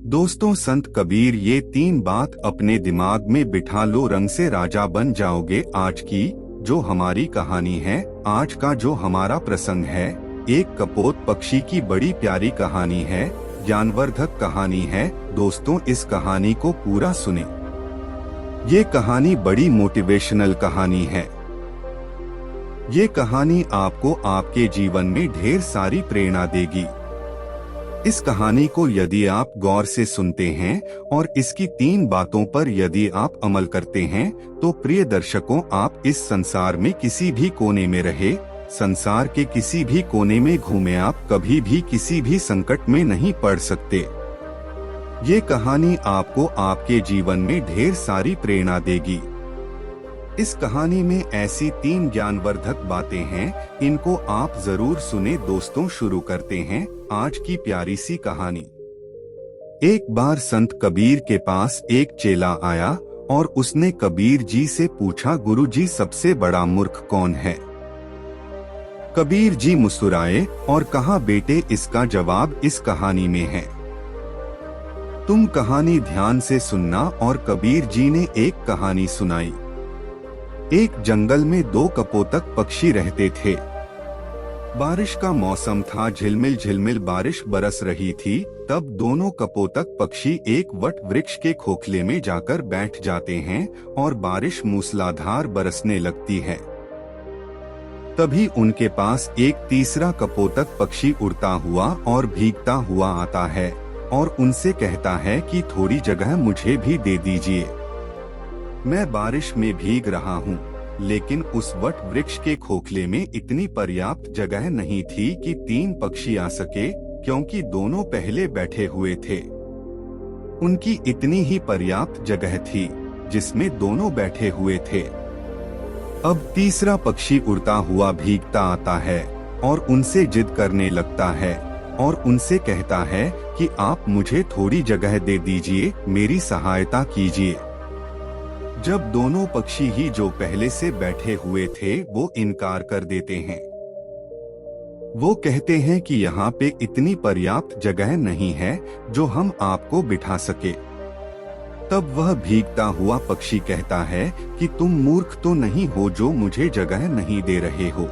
दोस्तों, संत कबीर ये 3 बात अपने दिमाग में बिठा लो, रंग से राजा बन जाओगे। आज की जो हमारी कहानी है, आज का जो हमारा प्रसंग है, एक कपोत पक्षी की बड़ी प्यारी कहानी है, ज्ञानवर्धक कहानी है। दोस्तों, इस कहानी को पूरा सुने। ये कहानी बड़ी मोटिवेशनल कहानी है। ये कहानी आपको आपके जीवन में ढेर सारी प्रेरणा देगी। इस कहानी को यदि आप गौर से सुनते हैं और इसकी 3 बातों पर यदि आप अमल करते हैं, तो प्रिय दर्शकों, आप इस संसार में किसी भी कोने में रहे, संसार के किसी भी कोने में घूमे, आप कभी भी किसी भी संकट में नहीं पड़ सकते। ये कहानी आपको आपके जीवन में ढेर सारी प्रेरणा देगी। इस कहानी में ऐसी 3 ज्ञानवर्धक बातें हैं, इनको आप जरूर सुने। दोस्तों, शुरू करते हैं आज की प्यारी सी कहानी। एक बार संत कबीर के पास एक चेला आया और उसने कबीर जी से पूछा, गुरुजी, सबसे बड़ा मूर्ख कौन है? कबीर जी मुस्कुराए और कहा, बेटे, इसका जवाब इस कहानी में है। तुम कहानी ध्यान से सुनना। और कबीर जी ने एक कहानी सुनाई। एक जंगल में 2 कपोतक पक्षी रहते थे। बारिश का मौसम था, झिलमिल झिलमिल बारिश बरस रही थी। तब दोनों कपोतक पक्षी एक वट वृक्ष के खोखले में जाकर बैठ जाते हैं और बारिश मूसलाधार बरसने लगती है। तभी उनके पास एक तीसरा कपोतक पक्षी उड़ता हुआ और भीगता हुआ आता है और उनसे कहता है कि थोड़ी जगह मुझे भी दे दीजिए, मैं बारिश में भीग रहा हूँ। लेकिन उस वट वृक्ष के खोखले में इतनी पर्याप्त जगह नहीं थी कि 3 पक्षी आ सके, क्योंकि दोनों पहले बैठे हुए थे। उनकी इतनी ही पर्याप्त जगह थी जिसमें दोनों बैठे हुए थे। अब तीसरा पक्षी उड़ता हुआ भीगता आता है और उनसे जिद करने लगता है और उनसे कहता है कि आप मुझे थोड़ी जगह दे दीजिए, मेरी सहायता कीजिए। जब दोनों पक्षी ही जो पहले से बैठे हुए थे वो इनकार कर देते हैं। वो कहते हैं कि यहाँ पे इतनी पर्याप्त जगह नहीं है जो हम आपको बिठा सके। तब वह भीगता हुआ पक्षी कहता है कि तुम मूर्ख तो नहीं हो जो मुझे जगह नहीं दे रहे हो।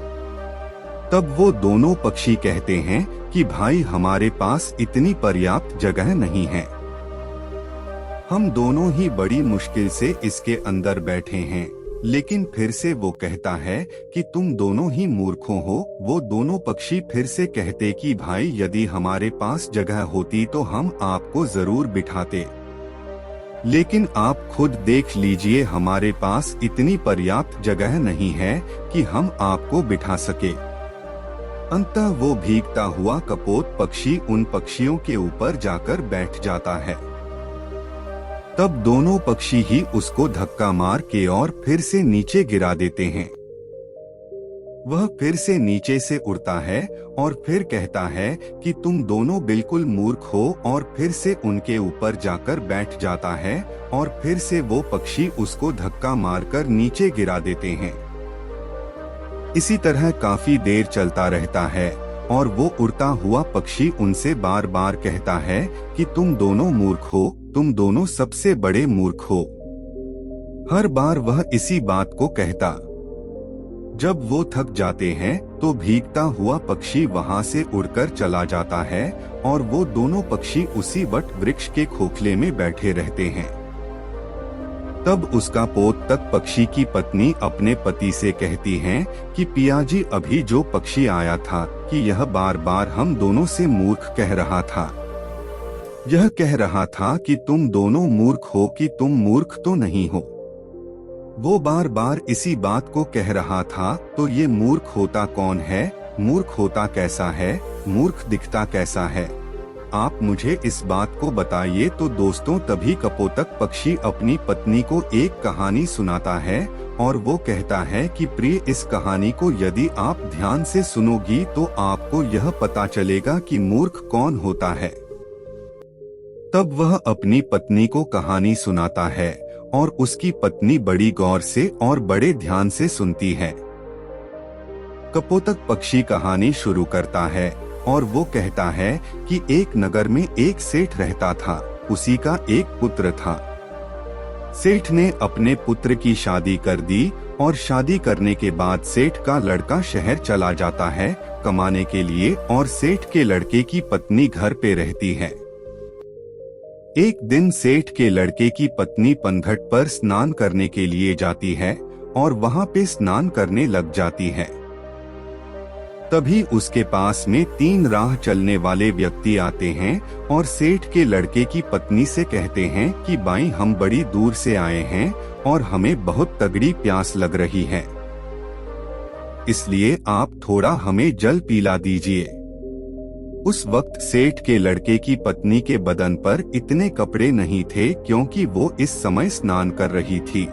तब वो दोनों पक्षी कहते हैं कि भाई, हमारे पास इतनी पर्याप्त जगह नहीं है, हम दोनों ही बड़ी मुश्किल से इसके अंदर बैठे हैं। लेकिन फिर से वो कहता है कि तुम दोनों ही मूर्खों हो। वो दोनों पक्षी फिर से कहते कि भाई, यदि हमारे पास जगह होती तो हम आपको जरूर बिठाते, लेकिन आप खुद देख लीजिए, हमारे पास इतनी पर्याप्त जगह नहीं है कि हम आपको बिठा सके। अंततः वो भीगता हुआ कपोत पक्षी उन पक्षियों के ऊपर जाकर बैठ जाता है। तब दोनों पक्षी ही उसको धक्का मार के और फिर से नीचे गिरा देते हैं। वह फिर से नीचे से उड़ता है और फिर कहता है कि तुम दोनों बिल्कुल मूर्ख हो, और फिर से उनके ऊपर जाकर बैठ जाता है और फिर से वो पक्षी उसको धक्का मारकर नीचे गिरा देते हैं। इसी तरह काफी देर चलता रहता है और वो उड़ता हुआ पक्षी उनसे बार बार कहता है कि तुम दोनों मूर्ख हो, तुम दोनों सबसे बड़े मूर्ख हो। हर बार वह इसी बात को कहता। जब वो थक जाते हैं तो भीगता हुआ पक्षी वहां से उड़कर चला जाता है और वो दोनों पक्षी उसी वट वृक्ष के खोखले में बैठे रहते हैं। तब उसका पोत तक पक्षी की पत्नी अपने पति से कहती है कि पियाजी, अभी जो पक्षी आया था कि यह बार बार हम दोनों से मूर्ख कह रहा था। यह कह रहा था कि तुम दोनों मूर्ख हो, कि तुम मूर्ख तो नहीं हो। वो बार बार इसी बात को कह रहा था। तो ये मूर्ख होता कौन है? मूर्ख होता कैसा है? मूर्ख दिखता कैसा है? आप मुझे इस बात को बताइए। तो दोस्तों, तभी कपोतक पक्षी अपनी पत्नी को एक कहानी सुनाता है और वो कहता है कि प्रिय, इस कहानी को यदि आप ध्यान से सुनोगी तो आपको यह पता चलेगा कि मूर्ख कौन होता है। तब वह अपनी पत्नी को कहानी सुनाता है और उसकी पत्नी बड़ी गौर से और बड़े ध्यान से सुनती है। कपोतक पक्षी कहानी शुरू करता है और वो कहता है कि एक नगर में एक सेठ रहता था। उसी का एक पुत्र था। सेठ ने अपने पुत्र की शादी कर दी और शादी करने के बाद सेठ का लड़का शहर चला जाता है कमाने के लिए और सेठ के लड़के की पत्नी घर पे रहती है। एक दिन सेठ के लड़के की पत्नी पनघट पर स्नान करने के लिए जाती है और वहां पे स्नान करने लग जाती है। तभी उसके पास में 3 राह चलने वाले व्यक्ति आते हैं और सेठ के लड़के की पत्नी से कहते हैं कि बाई हम बड़ी दूर से आए हैं और हमें बहुत तगड़ी प्यास लग रही है, इसलिए आप थोड़ा हमें जल पिला दीजिए। उस वक्त सेठ के लड़के की पत्नी के बदन पर इतने कपड़े नहीं थे क्योंकि वो इस समय स्नान कर रही थी।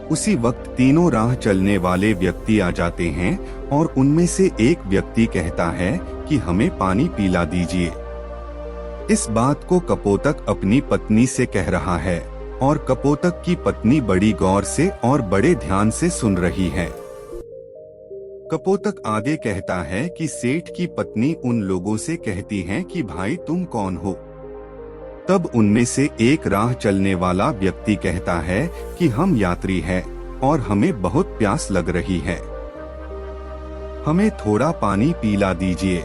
उसी वक्त तीनों राह चलने वाले व्यक्ति आ जाते हैं और उनमें से एक व्यक्ति कहता है कि हमें पानी पिला दीजिए। इस बात को कपोतक अपनी पत्नी से कह रहा है और कपोतक की पत्नी बड़ी गौर से और बड़े ध्यान से सुन रही है। कपोतक आगे कहता है कि सेठ की पत्नी उन लोगों से कहती है कि भाई तुम कौन हो। तब उनमें से एक राह चलने वाला व्यक्ति कहता है कि हम यात्री हैं और हमें बहुत प्यास लग रही है, हमें थोड़ा पानी पिला दीजिए।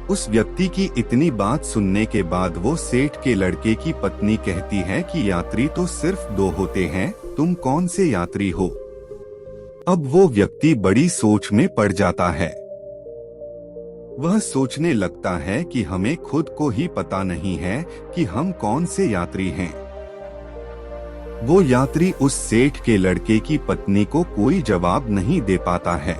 उस व्यक्ति की इतनी बात सुनने के बाद वो सेठ के लड़के की पत्नी कहती है कि यात्री तो सिर्फ 2 होते हैं, तुम कौन से यात्री हो। अब वो व्यक्ति बड़ी सोच में पड़ जाता है। वह सोचने लगता है कि हमें खुद को ही पता नहीं है कि हम कौन से यात्री हैं। वो यात्री उस सेठ के लड़के की पत्नी को कोई जवाब नहीं दे पाता है।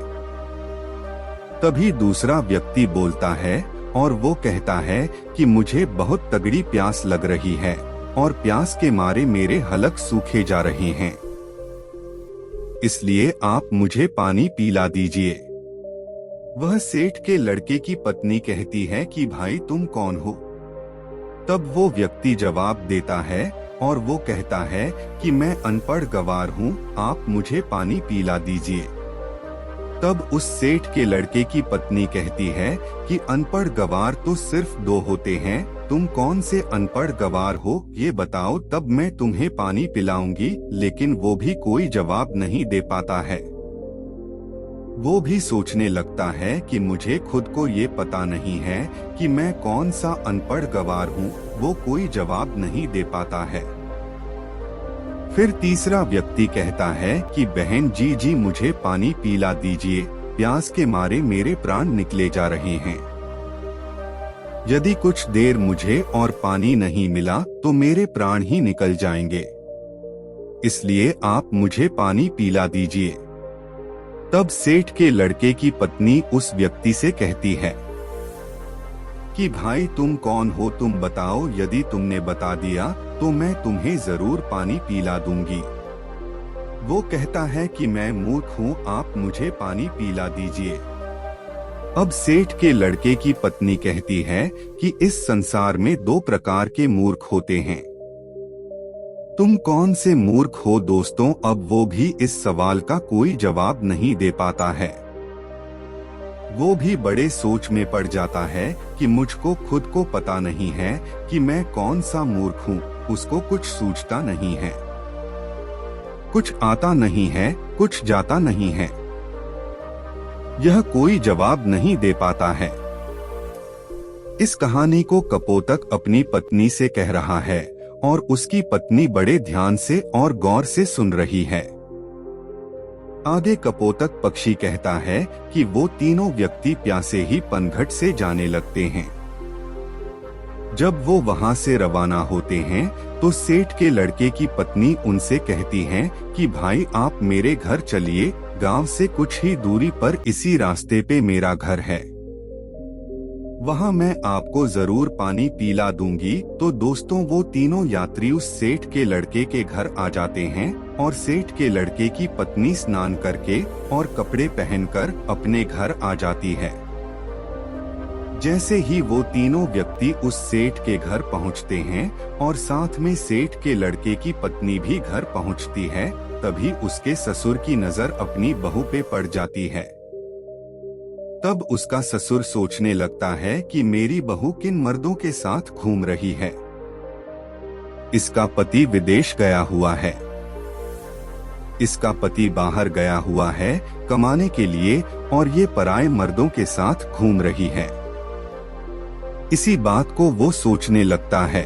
तभी दूसरा व्यक्ति बोलता है और वो कहता है कि मुझे बहुत तगड़ी प्यास लग रही है और प्यास के मारे मेरे हलक सूखे जा रहे हैं, इसलिए आप मुझे पानी पिला दीजिए। वह सेठ के लड़के की पत्नी कहती है कि भाई तुम कौन हो। तब वो व्यक्ति जवाब देता है और वो कहता है कि मैं अनपढ़ गवार हूँ, आप मुझे पानी पिला दीजिए। तब उस सेठ के लड़के की पत्नी कहती है कि अनपढ़ गवार तो सिर्फ 2 होते हैं, तुम कौन से अनपढ़ गवार हो ये बताओ, तब मैं तुम्हें पानी पिलाऊंगी। लेकिन वो भी कोई जवाब नहीं दे पाता है। वो भी सोचने लगता है कि मुझे खुद को ये पता नहीं है कि मैं कौन सा अनपढ़ गवार हूँ। वो कोई जवाब नहीं दे पाता है। फिर तीसरा व्यक्ति कहता है कि बहन जी मुझे पानी पिला दीजिए, प्यास के मारे मेरे प्राण निकले जा रहे हैं। यदि कुछ देर मुझे और पानी नहीं मिला तो मेरे प्राण ही निकल जाएंगे, इसलिए आप मुझे पानी पिला दीजिए। तब सेठ के लड़के की पत्नी उस व्यक्ति से कहती है कि भाई तुम कौन हो, तुम बताओ, यदि तुमने बता दिया तो मैं तुम्हें जरूर पानी पिला दूंगी। वो कहता है कि मैं मूर्ख हूँ, आप मुझे पानी पिला दीजिए। अब सेठ के लड़के की पत्नी कहती है कि इस संसार में 2 प्रकार के मूर्ख होते हैं। तुम कौन से मूर्ख हो दोस्तों। अब वो भी इस सवाल का कोई जवाब नहीं दे पाता है। वो भी बड़े सोच में पड़ जाता है कि मुझको खुद को पता नहीं है कि मैं कौन सा मूर्ख हूँ। उसको कुछ सूझता नहीं है, कुछ आता नहीं है, कुछ जाता नहीं है। यह कोई जवाब नहीं दे पाता है। इस कहानी को कपोतक अपनी पत्नी से कह रहा है और उसकी पत्नी बड़े ध्यान से और गौर से सुन रही है। आगे कपोतक पक्षी कहता है कि वो तीनों व्यक्ति प्यासे ही पनघट से जाने लगते हैं। जब वो वहां से रवाना होते हैं तो सेठ के लड़के की पत्नी उनसे कहती है कि भाई आप मेरे घर चलिए, गांव से कुछ ही दूरी पर इसी रास्ते पे मेरा घर है, वहां मैं आपको जरूर पानी पिला दूंगी। तो दोस्तों वो तीनों यात्री उस सेठ के लड़के के घर आ जाते हैं और सेठ के लड़के की पत्नी स्नान करके और कपड़े पहनकर अपने घर आ जाती है। जैसे ही वो तीनों व्यक्ति उस सेठ के घर पहुंचते हैं और साथ में सेठ के लड़के की पत्नी भी घर पहुंचती है, तभी उसके ससुर की नजर अपनी बहू पे पड़ जाती है। तब उसका ससुर सोचने लगता है कि मेरी बहू किन मर्दों के साथ घूम रही है। इसका पति विदेश गया हुआ है। इसका पति बाहर गया हुआ है कमाने के लिए और ये पराये मर्दों के साथ घूम रही है। इसी बात को वो सोचने लगता है।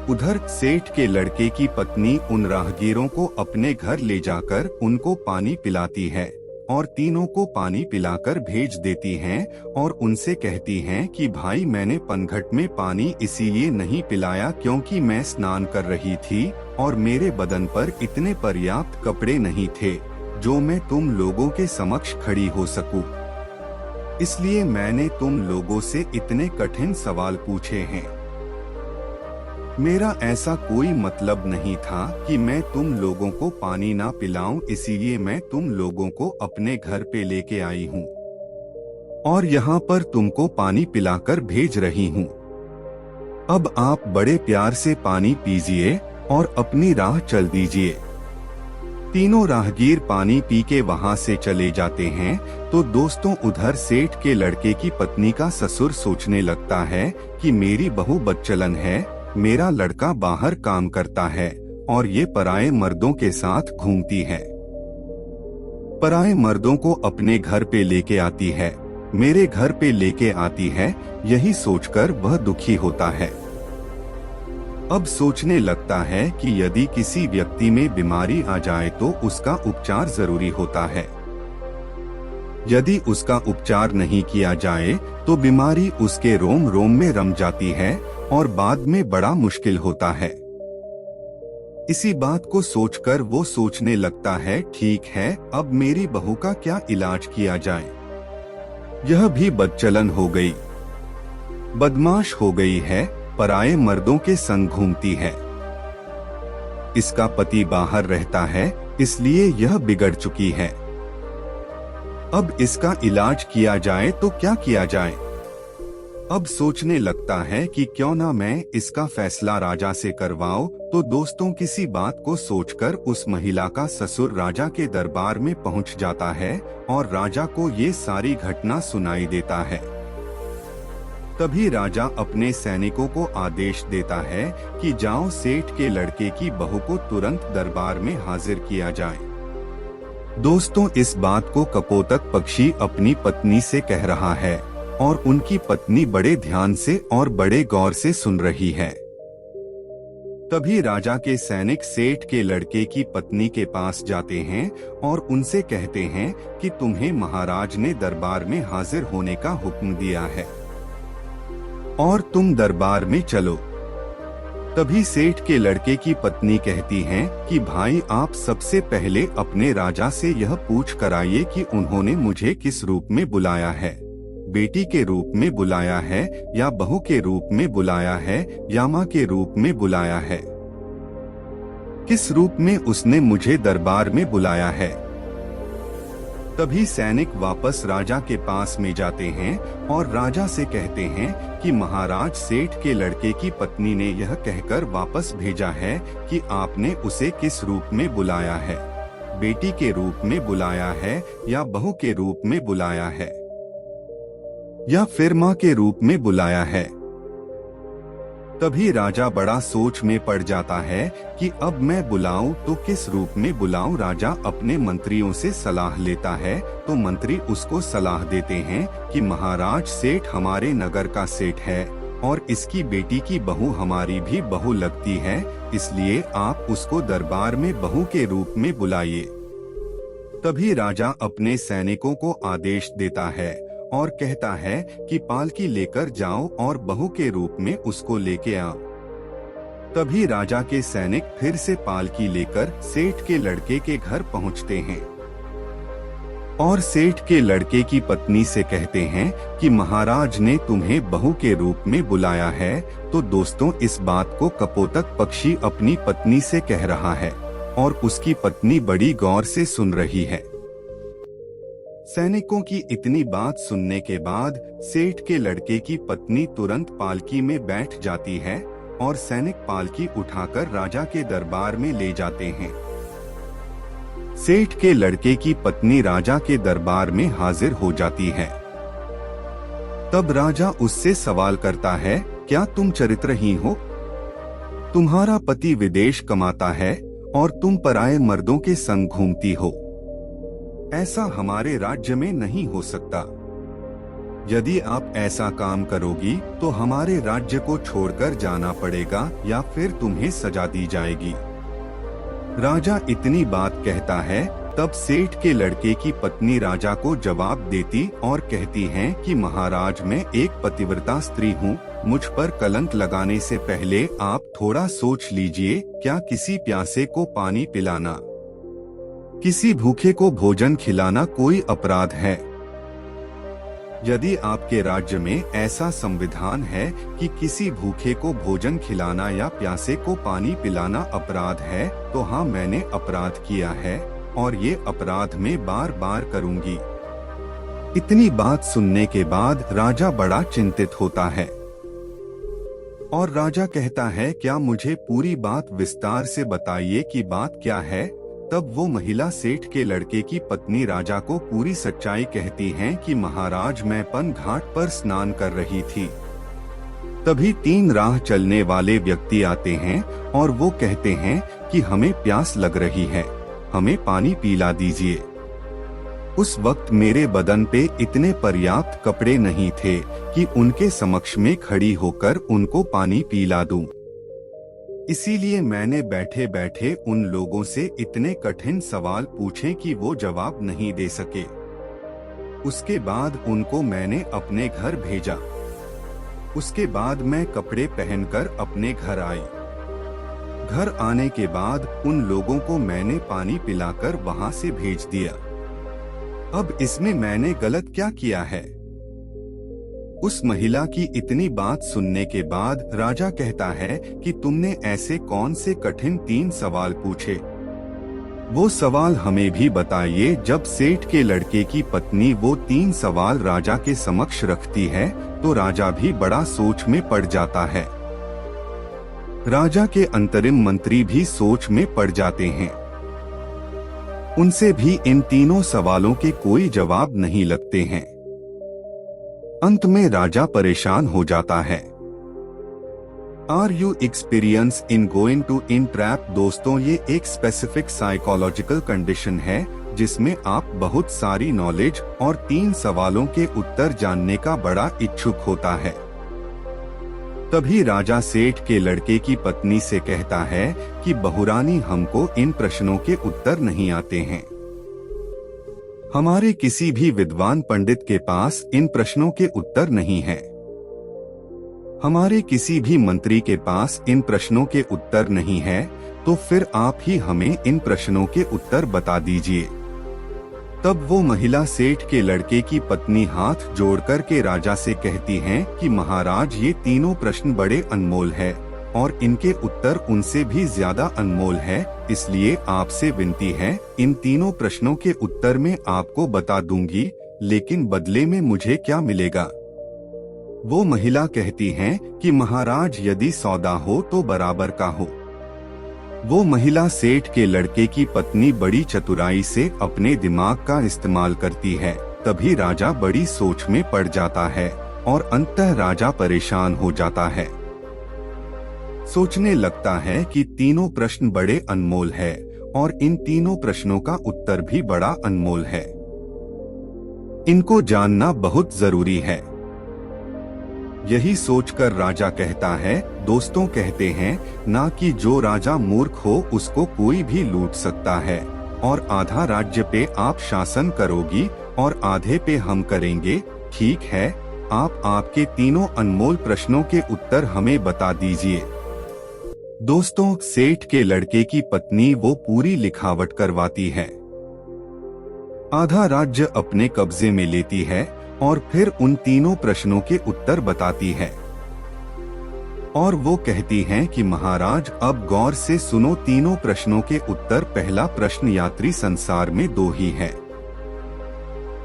उधर सेठ के लड़के की पत्नी उन राहगीरों को अपने घर ले जाकर उनको पानी पिलाती है और तीनों को पानी पिलाकर भेज देती हैं और उनसे कहती हैं कि भाई मैंने पनघट में पानी इसीलिए नहीं पिलाया क्योंकि मैं स्नान कर रही थी और मेरे बदन पर इतने पर्याप्त कपड़े नहीं थे जो मैं तुम लोगों के समक्ष खड़ी हो सकूं। इसलिए मैंने तुम लोगों से इतने कठिन सवाल पूछे हैं। मेरा ऐसा कोई मतलब नहीं था कि मैं तुम लोगों को पानी ना पिलाऊं, इसीलिए मैं तुम लोगों को अपने घर पे लेके आई हूँ और यहाँ पर तुमको पानी पिलाकर भेज रही हूँ। अब आप बड़े प्यार से पानी पीजिए और अपनी राह चल दीजिए। तीनों राहगीर पानी पी के वहाँ से चले जाते हैं तो दोस्तों उधर सेठ के लड़के की पत्नी का ससुर सोचने लगता है कि मेरी बहू बदचलन है, मेरा लड़का बाहर काम करता है और ये पराये मर्दों के साथ घूमती है। पराये मर्दों को अपने घर पे लेके आती है, मेरे घर पे लेके आती है, यही सोचकर वह दुखी होता है। अब सोचने लगता है कि यदि किसी व्यक्ति में बीमारी आ जाए तो उसका उपचार जरूरी होता है। यदि उसका उपचार नहीं किया जाए तो बीमारी उसके रोम रोम में रम जाती है और बाद में बड़ा मुश्किल होता है। इसी बात को सोचकर वो सोचने लगता है, ठीक है, अब मेरी बहू का क्या इलाज किया जाए। यह भी बदचलन हो गई, बदमाश हो गई है, पराये मर्दों के संग घूमती है। इसका पति बाहर रहता है इसलिए यह बिगड़ चुकी है। अब इसका इलाज किया जाए तो क्या किया जाए। अब सोचने लगता है कि क्यों ना मैं इसका फैसला राजा से करवाऊं। तो दोस्तों किसी बात को सोचकर उस महिला का ससुर राजा के दरबार में पहुंच जाता है और राजा को ये सारी घटना सुनाई देता है। तभी राजा अपने सैनिकों को आदेश देता है कि जाओ सेठ के लड़के की बहू को तुरंत दरबार में हाजिर किया जाए। दोस्तों इस बात को कपोतक पक्षी अपनी पत्नी से कह रहा है और उनकी पत्नी बड़े ध्यान से और बड़े गौर से सुन रही है। तभी राजा के सैनिक सेठ के लड़के की पत्नी के पास जाते हैं और उनसे कहते हैं कि तुम्हें महाराज ने दरबार में हाजिर होने का हुक्म दिया है और तुम दरबार में चलो। तभी सेठ के लड़के की पत्नी कहती हैं कि भाई आप सबसे पहले अपने राजा से यह पूछ कराइए कि उन्होंने मुझे किस रूप में बुलाया है, बेटी के रूप में बुलाया है या बहू के रूप में बुलाया है या माँ के रूप में बुलाया है, किस रूप में उसने मुझे दरबार में बुलाया है। तभी सैनिक वापस राजा के पास में जाते हैं और राजा से कहते हैं कि महाराज सेठ के लड़के की पत्नी ने यह कहकर वापस भेजा है कि आपने उसे किस रूप में बुलाया है, बेटी के रूप में बुलाया है या बहू के रूप में बुलाया है या फिर माँ के रूप में बुलाया है। तभी राजा बड़ा सोच में पड़ जाता है कि अब मैं बुलाऊं तो किस रूप में बुलाऊं। राजा अपने मंत्रियों से सलाह लेता है तो मंत्री उसको सलाह देते हैं कि महाराज सेठ हमारे नगर का सेठ है और इसकी बेटी की बहू हमारी भी बहू लगती है, इसलिए आप उसको दरबार में बहू के रूप में बुलाइए। तभी राजा अपने सैनिकों को आदेश देता है और कहता है कि पालकी लेकर जाओ और बहू के रूप में उसको लेके आओ। तभी राजा के सैनिक फिर से पालकी लेकर सेठ के लड़के के घर पहुंचते हैं और सेठ के लड़के की पत्नी से कहते हैं कि महाराज ने तुम्हें बहू के रूप में बुलाया है। तो दोस्तों इस बात को कपोतक पक्षी अपनी पत्नी से कह रहा है और उसकी पत्नी बड़ी गौर से सुन रही है। सैनिकों की इतनी बात सुनने के बाद सेठ के लड़के की पत्नी तुरंत पालकी में बैठ जाती है और सैनिक पालकी उठाकर राजा के दरबार में ले जाते हैं। सेठ के लड़के की पत्नी राजा के दरबार में हाजिर हो जाती है। तब राजा उससे सवाल करता है, क्या तुम चरित्रहीन हो? तुम्हारा पति विदेश कमाता है और तुम पराये मर्दों के संग घूमती हो। ऐसा हमारे राज्य में नहीं हो सकता। यदि आप ऐसा काम करोगी तो हमारे राज्य को छोड़कर जाना पड़ेगा या फिर तुम्हें सजा दी जाएगी। राजा इतनी बात कहता है, तब सेठ के लड़के की पत्नी राजा को जवाब देती और कहती है कि महाराज, मैं एक पतिव्रता स्त्री हूँ, मुझ पर कलंक लगाने से पहले आप थोड़ा सोच लीजिए। क्या किसी प्यासे को पानी पिलाना, किसी भूखे को भोजन खिलाना कोई अपराध है? यदि आपके राज्य में ऐसा संविधान है कि किसी भूखे को भोजन खिलाना या प्यासे को पानी पिलाना अपराध है, तो हाँ, मैंने अपराध किया है और ये अपराध मैं बार बार करूंगी। इतनी बात सुनने के बाद राजा बड़ा चिंतित होता है और राजा कहता है, क्या मुझे पूरी बात विस्तार से बताइए कि बात क्या है? तब वो महिला सेठ के लड़के की पत्नी राजा को पूरी सच्चाई कहती है कि महाराज, मैं पन घाट पर स्नान कर रही थी। तभी 3 राह चलने वाले व्यक्ति आते हैं और वो कहते हैं कि हमें प्यास लग रही है, हमें पानी पिला दीजिए। उस वक्त मेरे बदन पे इतने पर्याप्त कपड़े नहीं थे कि उनके समक्ष में खड़ी होकर उनको पानी पिला दूं। इसीलिए मैंने बैठे बैठे उन लोगों से इतने कठिन सवाल पूछे कि वो जवाब नहीं दे सके। उसके बाद उनको मैंने अपने घर भेजा। उसके बाद मैं कपड़े पहनकर अपने घर आई। घर आने के बाद उन लोगों को मैंने पानी पिलाकर वहां से भेज दिया। अब इसमें मैंने गलत क्या किया है? उस महिला की इतनी बात सुनने के बाद राजा कहता है कि तुमने ऐसे कौन से कठिन 3 सवाल पूछे? वो सवाल हमें भी बताइए। जब सेठ के लड़के की पत्नी वो 3 सवाल राजा के समक्ष रखती है तो राजा भी बड़ा सोच में पड़ जाता है। राजा के अंतरिम मंत्री भी सोच में पड़ जाते हैं। उनसे भी इन तीनों सवालों के कोई जवाब नहीं लगते हैं। अंत में राजा परेशान हो जाता है। Are you experiencing going टू इन ट्रैप? दोस्तों, ये एक स्पेसिफिक साइकोलॉजिकल कंडीशन है जिसमें आप बहुत सारी नॉलेज और 3 सवालों के उत्तर जानने का बड़ा इच्छुक होता है। तभी राजा सेठ के लड़के की पत्नी से कहता है कि बहुरानी, हमको इन प्रश्नों के उत्तर नहीं आते हैं। हमारे किसी भी विद्वान पंडित के पास इन प्रश्नों के उत्तर नहीं है। हमारे किसी भी मंत्री के पास इन प्रश्नों के उत्तर नहीं है। तो फिर आप ही हमें इन प्रश्नों के उत्तर बता दीजिए। तब वो महिला सेठ के लड़के की पत्नी हाथ जोड़कर के राजा से कहती हैं कि महाराज, ये तीनों प्रश्न बड़े अनमोल है और इनके उत्तर उनसे भी ज्यादा अनमोल है। इसलिए आपसे विनती है, इन तीनों प्रश्नों के उत्तर मैं आपको बता दूंगी, लेकिन बदले में मुझे क्या मिलेगा? वो महिला कहती हैं कि महाराज, यदि सौदा हो तो बराबर का हो। वो महिला सेठ के लड़के की पत्नी बड़ी चतुराई से अपने दिमाग का इस्तेमाल करती है। तभी राजा बड़ी सोच में पड़ जाता है और अंततः राजा परेशान हो जाता है। सोचने लगता है कि तीनों प्रश्न बड़े अनमोल है और इन तीनों प्रश्नों का उत्तर भी बड़ा अनमोल है। इनको जानना बहुत जरूरी है। यही सोचकर राजा कहता है, दोस्तों कहते हैं ना कि जो राजा मूर्ख हो उसको कोई भी लूट सकता है, और आधा राज्य पे आप शासन करोगी और आधे पे हम करेंगे। ठीक है, आप आपके तीनों अनमोल प्रश्नों के उत्तर हमें बता दीजिए। दोस्तों, सेठ के लड़के की पत्नी वो पूरी लिखावट करवाती है। आधा राज्य अपने कब्जे में लेती है और फिर उन तीनों प्रश्नों के उत्तर बताती है। और वो कहती हैं कि महाराज, अब गौर से सुनो तीनों प्रश्नों के उत्तर। पहला प्रश्न, यात्री संसार में 2 ही है।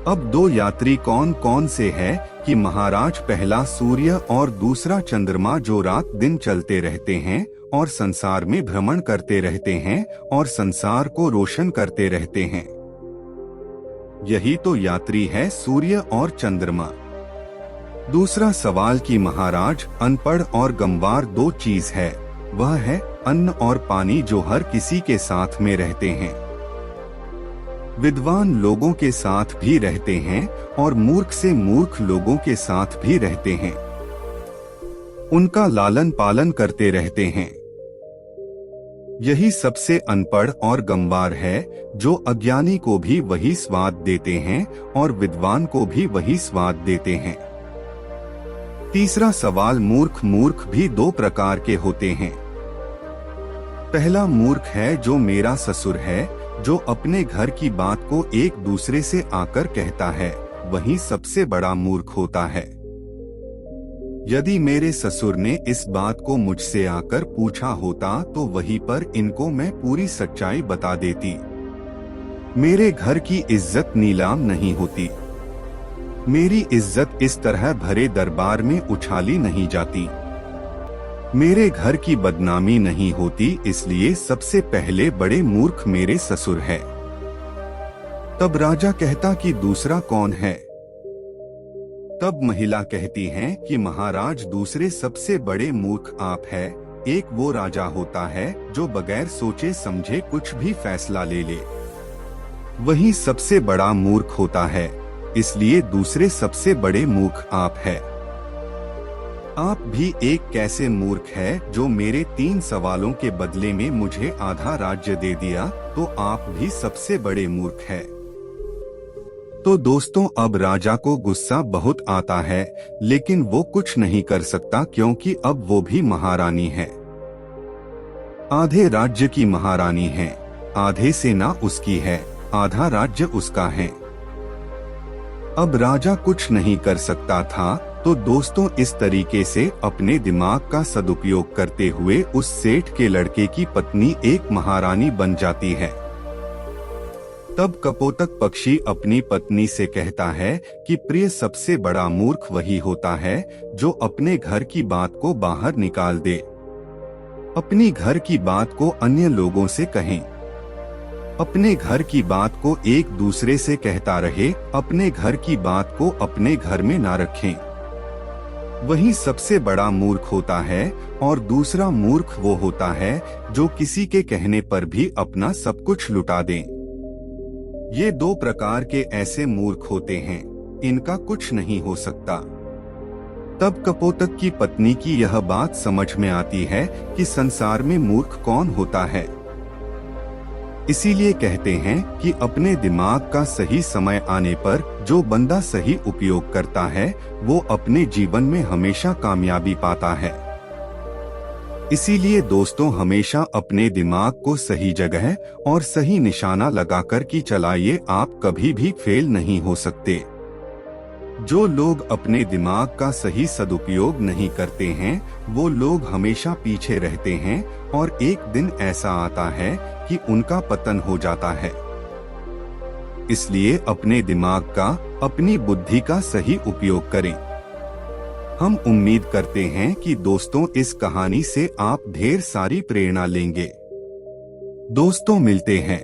अब 2 यात्री कौन कौन से है? कि महाराज, पहला सूर्य और दूसरा चंद्रमा, जो रात दिन चलते रहते हैं और संसार में भ्रमण करते रहते हैं और संसार को रोशन करते रहते हैं। यही तो यात्री है, सूर्य और चंद्रमा। दूसरा सवाल कि महाराज, अनपढ़ और गंवार 2 चीज है। वह है अन्न और पानी जो हर किसी के साथ में रहते हैं। विद्वान लोगों के साथ भी रहते हैं और मूर्ख से मूर्ख लोगों के साथ भी रहते हैं। उनका लालन पालन करते रहते हैं। यही सबसे अनपढ़ और गंवार है जो अज्ञानी को भी वही स्वाद देते हैं और विद्वान को भी वही स्वाद देते हैं। तीसरा सवाल, मूर्ख भी दो प्रकार के होते हैं। पहला मूर्ख है जो मेरा ससुर है, जो अपने घर की बात को एक दूसरे से आकर कहता है, वही सबसे बड़ा मूर्ख होता है। यदि मेरे ससुर ने इस बात को मुझसे आकर पूछा होता तो वहीं पर इनको मैं पूरी सच्चाई बता देती। मेरे घर की इज्जत नीलाम नहीं होती। मेरी इज्जत इस तरह भरे दरबार में उछाली नहीं जाती। मेरे घर की बदनामी नहीं होती, इसलिए सबसे पहले बड़े मूर्ख मेरे ससुर है। तब राजा कहता कि दूसरा कौन है? तब महिला कहती है कि महाराज, दूसरे सबसे बड़े मूर्ख आप है। एक वो राजा होता है जो बगैर सोचे समझे कुछ भी फैसला ले ले, वही सबसे बड़ा मूर्ख होता है। इसलिए दूसरे सबसे बड़े मूर्ख आप है। आप भी एक कैसे मूर्ख है जो मेरे 3 सवालों के बदले में मुझे आधा राज्य दे दिया, तो आप भी सबसे बड़े मूर्ख है। तो दोस्तों, अब राजा को गुस्सा बहुत आता है, लेकिन वो कुछ नहीं कर सकता क्योंकि अब वो भी महारानी है। आधे राज्य की महारानी है, आधे सेना उसकी है, आधा राज्य उसका है। अब राजा कुछ नहीं कर सकता था। तो दोस्तों, इस तरीके से अपने दिमाग का सदुपयोग करते हुए उस सेठ के लड़के की पत्नी एक महारानी बन जाती है। तब कपोतक पक्षी अपनी पत्नी से कहता है कि प्रिय, सबसे बड़ा मूर्ख वही होता है जो अपने घर की बात को बाहर निकाल दे, अपनी घर की बात को अन्य लोगों से कहें, अपने घर की बात को एक दूसरे से कहता रहे, अपने घर की बात को अपने घर में ना रखें। वही सबसे बड़ा मूर्ख होता है। और दूसरा मूर्ख वो होता है जो किसी के कहने पर भी अपना सब कुछ लुटा दे। ये 2 प्रकार के ऐसे मूर्ख होते हैं, इनका कुछ नहीं हो सकता। तब कपोतक की पत्नी की यह बात समझ में आती है कि संसार में मूर्ख कौन होता है। इसीलिए कहते हैं कि अपने दिमाग का सही समय आने पर जो बंदा सही उपयोग करता है, वो अपने जीवन में हमेशा कामयाबी पाता है। इसीलिए दोस्तों, हमेशा अपने दिमाग को सही जगह और सही निशाना लगाकर की चलाइए, आप कभी भी फेल नहीं हो सकते। जो लोग अपने दिमाग का सही सदुपयोग नहीं करते हैं, वो लोग हमेशा पीछे रहते हैं और एक दिन ऐसा आता है कि उनका पतन हो जाता है। इसलिए अपने दिमाग का, अपनी बुद्धि का सही उपयोग करें। हम उम्मीद करते हैं कि दोस्तों, इस कहानी से आप ढेर सारी प्रेरणा लेंगे। दोस्तों, मिलते हैं।